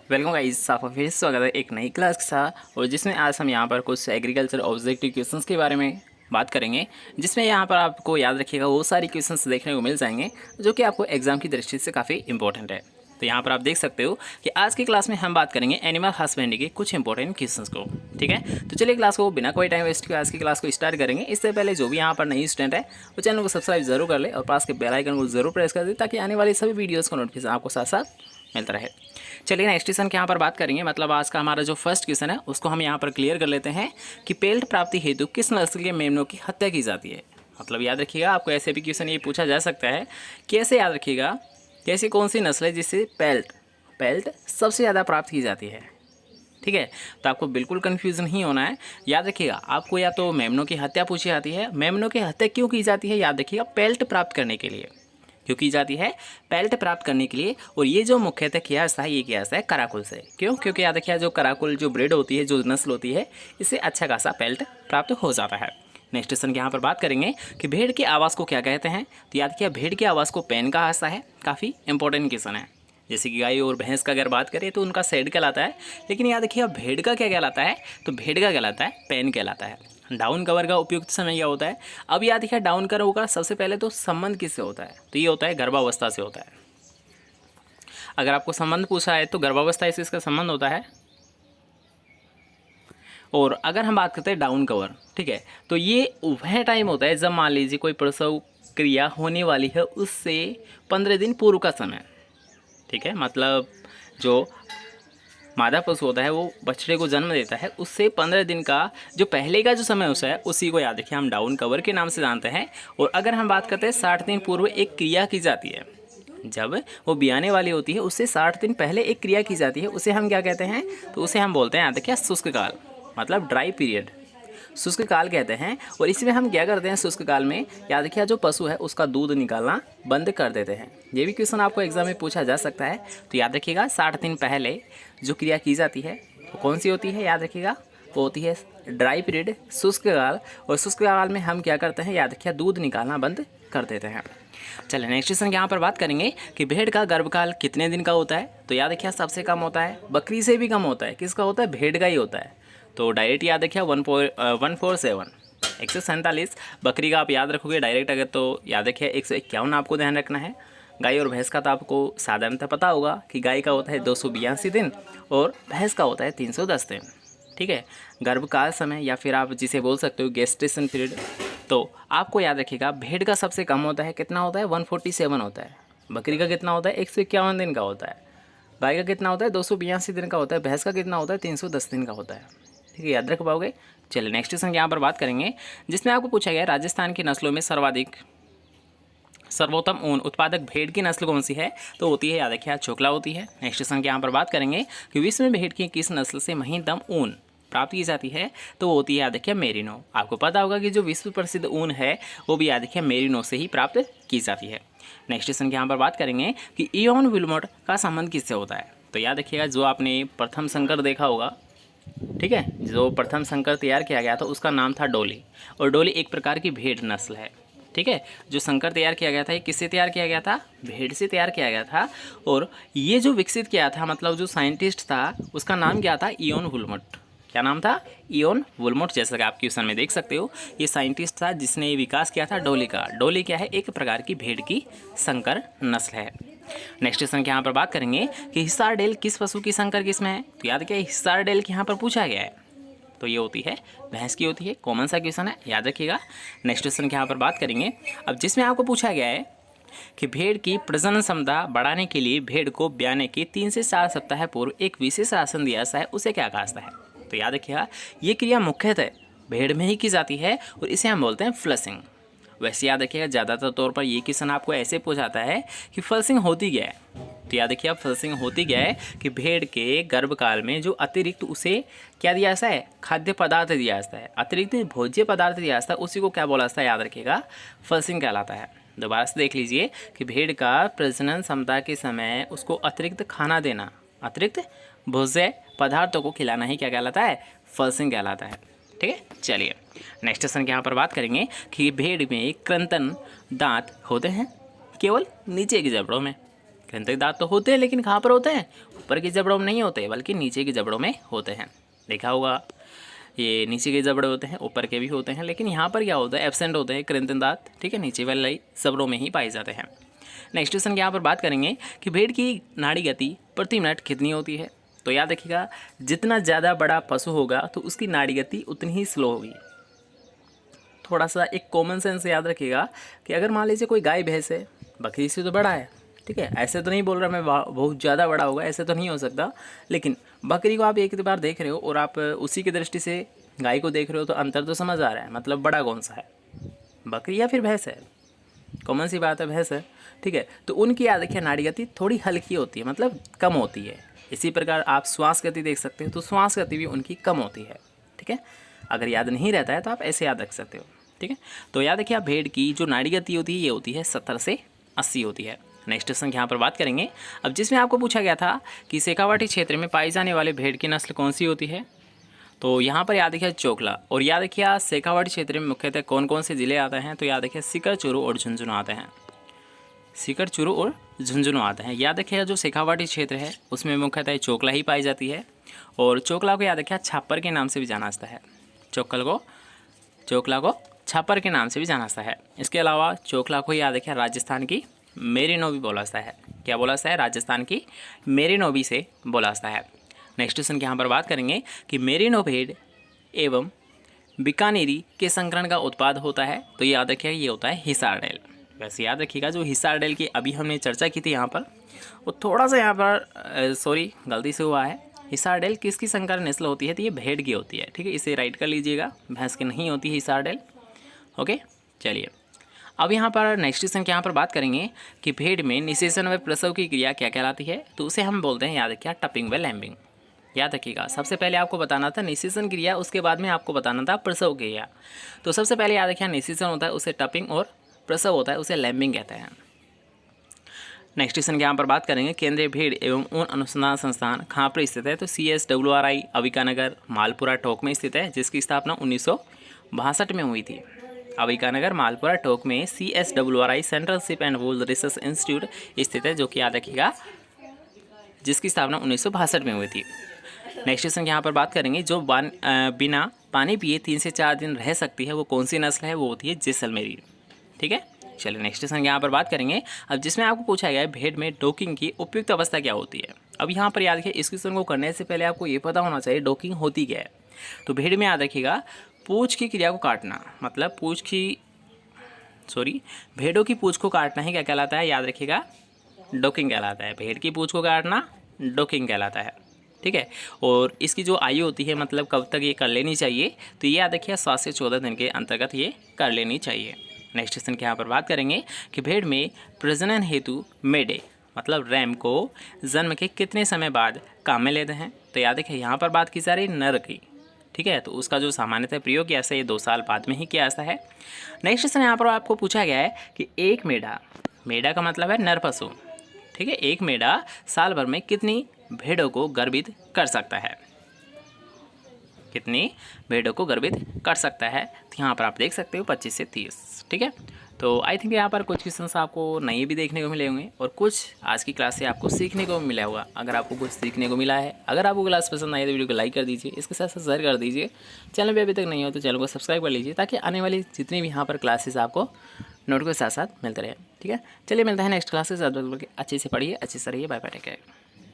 Welcome guys, आपका फिर से स्वागत है एक नई क्लास के साथ। और जिसमें आज हम यहाँ पर कुछ एग्रीकल्चर ऑब्जेक्टिव क्वेश्चंस के बारे में बात करेंगे, जिसमें यहाँ पर आपको याद रखिएगा वो सारी क्वेश्चंस देखने को मिल जाएंगे जो कि आपको एग्जाम की दृष्टि से काफ़ी इंपॉर्टेंट है। तो यहाँ पर आप देख सकते हो कि आज की क्लास में हम बात करेंगे एनिमल हस्बेंड्री के कुछ इंपॉर्टेंट क्वेश्चंस को। ठीक है, तो चलिए क्लास को बिना कोई टाइम वेस्ट किए आज की क्लास को स्टार्ट करेंगे। इससे पहले जो भी यहाँ पर नई स्टूडेंट है वो चैनल को सब्सक्राइब जरूर कर ले और पास के बेल आइकन को जरूर प्रेस कर दे ताकि आने वाली सभी वीडियोज़ का नोटिफिकेशन आपको साथ साथ मिलता रहे। चलिए नेक्स्ट क्वेश्चन के यहाँ पर बात करेंगे, मतलब आज का हमारा जो फर्स्ट क्वेश्चन है उसको हम यहाँ पर क्लियर कर लेते हैं कि पेल्ट प्राप्ति हेतु किस नस्ल के मेमनों की हत्या की जाती है। मतलब याद रखिएगा, आपको ऐसे भी क्वेश्चन ये पूछा जा सकता है। कैसे याद रखिएगा, कैसी कौन सी नस्ल है जिससे पेल्ट सबसे ज़्यादा प्राप्त की जाती है। ठीक है, तो आपको बिल्कुल कन्फ्यूज़न नहीं होना है। याद रखिएगा, आपको या तो मेमनों की हत्या पूछी जाती है। मेमनों की हत्या क्यों की जाती है, याद रखिएगा पेल्ट प्राप्त करने के लिए क्यों की जाती है, पेल्ट प्राप्त करने के लिए। और ये जो मुख्यतः किया जाता है, ये किया जाता है कराकुल से। क्यों? क्योंकि याद रखिए जो कराकुल जो ब्रीड होती है, जो नस्ल होती है, इससे अच्छा खासा पेल्ट प्राप्त हो जाता है। नेक्स्ट क्वेश्चन के यहाँ पर बात करेंगे कि भेड़ के आवाज़ को क्या कहते हैं। तो याद किया भेड़ के आवाज़ को पैन कहा जाता है। काफ़ी इंपॉर्टेंट क्वेश्चन है। जैसे कि गाय और भैंस का अगर बात करें तो उनका सेड कहलाता है, लेकिन याद रखिए भेड़ का क्या कहलाता है, तो भेड़ का कहलाता है पैन कहलाता है। डाउन कवर का उपयुक्त समय क्या होता है। अब याद रखिए डाउन कवर का सबसे पहले तो संबंध किससे होता है, तो ये होता है गर्भावस्था से होता है। अगर आपको संबंध पूछा है तो गर्भावस्था से इसका संबंध होता है। और अगर हम बात करते हैं डाउन कवर, ठीक है, तो ये वह टाइम होता है जब मान लीजिए कोई प्रसव क्रिया होने वाली है उससे 15 दिन पूर्व का समय। ठीक है, मतलब जो मादा पशु होता है वो बछड़े को जन्म देता है, उससे 15 दिन का जो पहले का जो समय होता है उसी को याद रखिए हम डाउन कवर के नाम से जानते हैं। और अगर हम बात करते हैं 60 दिन पूर्व एक क्रिया की जाती है, जब वो बियाने वाली होती है उससे 60 दिन पहले एक क्रिया की जाती है, उसे हम क्या कहते हैं, तो उसे हम बोलते हैं याद रखिए शुष्क काल, मतलब ड्राई पीरियड, शुष्क काल कहते हैं। और इसमें हम क्या करते हैं शुष्क काल में, याद रखिए जो पशु है उसका दूध निकालना बंद कर देते हैं। ये भी क्वेश्चन आपको एग्जाम में पूछा जा सकता है। तो याद रखिएगा 60 दिन पहले जो क्रिया की जाती है वो कौन सी होती है, याद रखिएगा वो होती है ड्राई पीरियड, शुष्क काल। और शुष्क काल में हम क्या करते हैं, याद रखिए दूध निकालना बंद कर देते हैं। चलिए नेक्स्ट क्वेश्चन यहाँ पर बात करेंगे कि भेड़ का गर्भकाल कितने दिन का होता है। तो याद रखिए सबसे कम होता है, बकरी से भी कम होता है, किसका होता है, भेड़ का ही होता है। तो डायरेक्ट याद रखिए 147 147। बकरी का आप याद रखोगे डायरेक्ट, अगर तो याद रखिए 151 आपको ध्यान रखना है। गाय और भैंस का तो आपको साधारणतः पता होगा कि गाय का होता है 282 दिन और भैंस का होता है 310 दिन। ठीक है, गर्भकाल समय या फिर आप जिसे बोल सकते हो गेस्टेशन पीरियड, तो आपको याद रखिएगा भेड़ का सबसे कम होता है, कितना होता है, 147 होता है। बकरी का कितना होता है, 151 दिन का होता है। गाय का कितना होता है, 282 दिन का होता है। भैंस का कितना होता है, 310 दिन का होता है। ठीक है, याद रख पाओगे। चलिए नेक्स्ट क्वेश्चन यहाँ पर बात करेंगे, जिसमें आपको पूछा गया राजस्थान की नस्लों में सर्वोत्तम ऊन उत्पादक भेड़ की नस्ल कौन सी है। तो होती है याद रखिए चोकला होती है। नेक्स्ट क्वेश्चन के यहाँ पर बात करेंगे कि विश्व में भेड़ की किस नस्ल से महीनतम ऊन प्राप्त की जाती है। तो वो होती है याद रखिए मेरिनो। आपको पता होगा कि जो विश्व प्रसिद्ध ऊन है वो भी याद रखिए मेरिनो से ही प्राप्त की जाती है। नेक्स्ट क्वेश्चन के यहाँ पर बात करेंगे कि इयोन विल्मोट का संबंध किससे होता है। तो याद रखिएगा जो आपने प्रथम संकर देखा होगा, ठीक है, जो प्रथम संकर तैयार किया गया था उसका नाम था डोली। और डोली एक प्रकार की भेड़ नस्ल है। ठीक है, जो संकर तैयार किया गया था ये किससे तैयार किया गया था, भेड़ से तैयार किया गया था। और ये जो विकसित किया था, मतलब जो साइंटिस्ट था उसका नाम क्या था, इयोन वुलमोट। क्या नाम था, इयोन वुलमोट। जैसा कि आप क्वेश्चन में देख सकते हो ये साइंटिस्ट था जिसने ये विकास किया था डोली का। डोली क्या है, एक प्रकार की भेड़ की संकर नस्ल है। नेक्स्ट क्वेश्चन के यहाँ पर बात करेंगे कि हिस्सारडेल किस पशु की संकर किस्म है। तो याद क्या हिस्सारडेल के यहाँ पर पूछा गया है, तो ये होती है भैंस की होती है। कॉमन सा क्वेश्चन है, याद रखिएगा। नेक्स्ट क्वेश्चन के यहाँ पर बात करेंगे अब, जिसमें आपको पूछा गया है कि भेड़ की प्रजनन क्षमता बढ़ाने के लिए भेड़ को ब्याने के 3 से 4 सप्ताह पूर्व एक विशेष आसन दिया जाता है, उसे क्या कहा जाता है। तो याद रखिएगा ये क्रिया मुख्यतः भेड़ में ही की जाती है और इसे हम बोलते हैं फ्लशिंग। वैसे याद रखिएगा ज़्यादातर तौर पर ये क्वेश्चन आपको ऐसे पूछाता है कि फ्लशिंग होती क्या है। तो याद रखिए फ्लशिंग होती क्या है कि भेड़ के गर्भकाल में जो अतिरिक्त उसे क्या दिया जाता है, खाद्य पदार्थ दिया जाता है, अतिरिक्त भोज्य पदार्थ दिया जाता है, उसी को क्या बोला जाता है, याद रखिएगा फ्लशिंग कहलाता है। दोबारा से देख लीजिए कि भेड़ का प्रजनन क्षमता के समय उसको अतिरिक्त खाना देना, अतिरिक्त भोज्य पदार्थों को खिलाना ही क्या कहलाता है, फ्लशिंग कहलाता है। ठीक है, चलिए नेक्स्ट क्वेश्चन के यहाँ पर बात करेंगे कि भेड़ में कृंतन दांत होते हैं केवल नीचे की जबड़ों में। कृंतक दांत तो होते हैं, लेकिन कहाँ पर होते हैं? ऊपर की जबड़ों में नहीं होते, बल्कि नीचे की जबड़ों में होते हैं। देखा होगा, ये नीचे के जबड़े होते हैं, ऊपर के भी होते हैं, लेकिन यहाँ पर क्या होता है? एब्सेंट होते हैं कृंतक दांत, ठीक है, नीचे वाले जबड़ों में ही पाए जाते हैं। नेक्स्ट क्वेश्चन यहाँ पर बात करेंगे कि भेड़ की नाड़ी गति प्रति मिनट कितनी होती है। तो याद रखिएगा, जितना ज़्यादा बड़ा पशु होगा तो उसकी नाड़ी गति उतनी ही स्लो होगी। थोड़ा सा एक कॉमन सेंस याद रखिएगा कि अगर मान लीजिए कोई गाय भैंस है, बकरी से तो बड़ा है, ठीक है, ऐसे तो नहीं बोल रहा मैं बहुत ज़्यादा बड़ा होगा, ऐसे तो नहीं हो सकता, लेकिन बकरी को आप एक बार देख रहे हो और आप उसी की दृष्टि से गाय को देख रहे हो तो अंतर तो समझ आ रहा है। मतलब बड़ा कौन सा है, बकरी या फिर भैंस है? कॉमन सी बात है, भैंस है, ठीक है। तो उनकी याद रखिए नाड़ी गति थोड़ी हल्की होती है, मतलब कम होती है। इसी प्रकार आप श्वास गति देख सकते हो, तो श्वास गति भी उनकी कम होती है, ठीक है। अगर याद नहीं रहता है तो आप ऐसे याद रख सकते हो, ठीक है। तो याद रखिए आप भेड़ की जो नाड़ी गति होती है ये होती है 70 से 80 होती है। नेक्स्ट क्वेश्चन यहाँ पर बात करेंगे, अब जिसमें आपको पूछा गया था कि शेखावाटी क्षेत्र में पाई जाने वाले भेड़ की नस्ल कौन सी होती है। तो यहाँ पर याद रखिए चोकला, और याद रखिए शेखावाटी क्षेत्र में मुख्यतः कौन कौन से ज़िले आते हैं। तो याद रखिए सीकर, चूरू और झुंझुनू आते हैं। सीकर, चूरू और झुंझुनू आते हैं। याद रखिएगा जो शेखावाटी क्षेत्र है उसमें मुख्यतः चोकला ही पाई जाती है, और चोकला को याद रखिए छापर के नाम से भी जाना जाता है। चोकला को छापर के नाम से भी जाना जाता है। इसके अलावा चोकला को याद रखिए राजस्थान की मेरिनो भी बोला जाता है। क्या बोला जाता है? राजस्थान की मेरिनो भी से बोला जाता है। नेक्स्ट क्वेश्चन की यहाँ पर बात करेंगे कि मेरिनो भेड़ एवं बीकानेरी के संकरण का उत्पाद होता है। तो याद रखिएगा ये होता है हिसारडेल। वैसे याद रखिएगा जो हिसारडेल की अभी हमने चर्चा की थी यहाँ पर, वो थोड़ा सा यहाँ पर सॉरी गलती से हुआ है। हिसारडेल किसकी संकरण नस्ल होती है? तो ये भेड़ की होती है, ठीक है, इसे राइट कर लीजिएगा, भैंस की नहीं होती है हिसारडेल। ओके, चलिए अब यहाँ पर नेक्स्ट क्वेश्चन के यहाँ पर बात करेंगे कि भेड़ में निषेचन व प्रसव की क्रिया क्या कहलाती है। तो उसे हम बोलते हैं, याद रखिए, टपिंग व लैम्बिंग। याद रखिएगा सबसे पहले आपको बताना था निषेचन क्रिया, उसके बाद में आपको बताना था प्रसव क्रिया। तो सबसे पहले याद रखिए निषेचन होता है उसे टपिंग, और प्रसव होता है उसे लैम्बिंग कहते हैं। नेक्स्ट क्वेश्चन के यहाँ पर बात करेंगे केंद्रीय भेड़ एवं ऊन अनुसंधान संस्थान कहाँ पर स्थित है। तो CSWRI अविकानगर मालपुरा टोंक में स्थित है, जिसकी स्थापना 1962 में हुई थी। अविकानगर मालपुरा टोंक में CSWRI central ship and wool research institute स्थित है, जो कि याद रखिएगा जिसकी स्थापना 1962 में हुई थी। नेक्स्ट क्वेश्चन यहाँ पर बात करेंगे जो बिना पानी पिए 3 से 4 दिन रह सकती है, वो कौन सी नस्ल है? वो होती है जैसलमेरी, ठीक है। चलिए नेक्स्ट क्वेश्चन यहाँ पर बात करेंगे, अब जिसमें आपको पूछा गया है भेड़ में डोकिंग की उपयुक्त अवस्था क्या होती है। अब यहाँ पर याद रखिए इस क्वेश्चन को करने से पहले आपको ये पता होना चाहिए डोकिंग होती क्या है। तो भेड़ में याद रखिएगा पूँछ की क्रिया को काटना, मतलब भेड़ों की पूँछ को काटना ही क्या कहलाता है? याद रखिएगा डोकिंग कहलाता है। भेड़ की पूँछ को काटना डोकिंग कहलाता है, ठीक है। और इसकी जो आयु होती है, मतलब कब तक ये कर लेनी चाहिए, तो ये याद रखिए 7 से 14 दिन के अंतर्गत ये कर लेनी चाहिए। नेक्स्ट क्वेश्चन के यहाँ पर बात करेंगे कि भेड़ में प्रजनन हेतु मेढे मतलब रैम को जन्म के कितने समय बाद काम में लेते हैं। तो याद रखिए यहाँ पर बात की जा रही नर की, ठीक है, तो उसका जो सामान्यतः प्रयोग ऐसे ये 2 साल बाद में ही किया जाता है। नेक्स्ट क्वेश्चन यहाँ पर आपको पूछा गया है कि एक मेढा का मतलब है नर पशु, ठीक है, एक मेढा साल भर में कितनी भेड़ों को गर्भित कर सकता है? कितनी भेड़ों को गर्भित कर सकता है? तो यहाँ पर आप देख सकते हो 25 से 30, ठीक है। तो आई थिंक यहाँ पर कुछ क्वेश्चन आपको नए भी देखने को मिले होंगे, और कुछ आज की क्लास से आपको सीखने को मिला होगा। अगर आपको कुछ सीखने को मिला है, अगर आपको क्लास पसंद आई तो वीडियो को लाइक कर दीजिए, इसके साथ साथ शेयर कर दीजिए। चैनल पे अभी तक नहीं हो तो चैनल को सब्सक्राइब कर लीजिए, ताकि आने वाली जितनी भी यहाँ पर क्लासेस आपको नोट के साथ साथ मिलते रहे, ठीक है। चलिए मिलता है नेक्स्ट क्लासेस, अच्छे से पढ़िए, अच्छे से रहिए, बाय बाय, टेक केयर।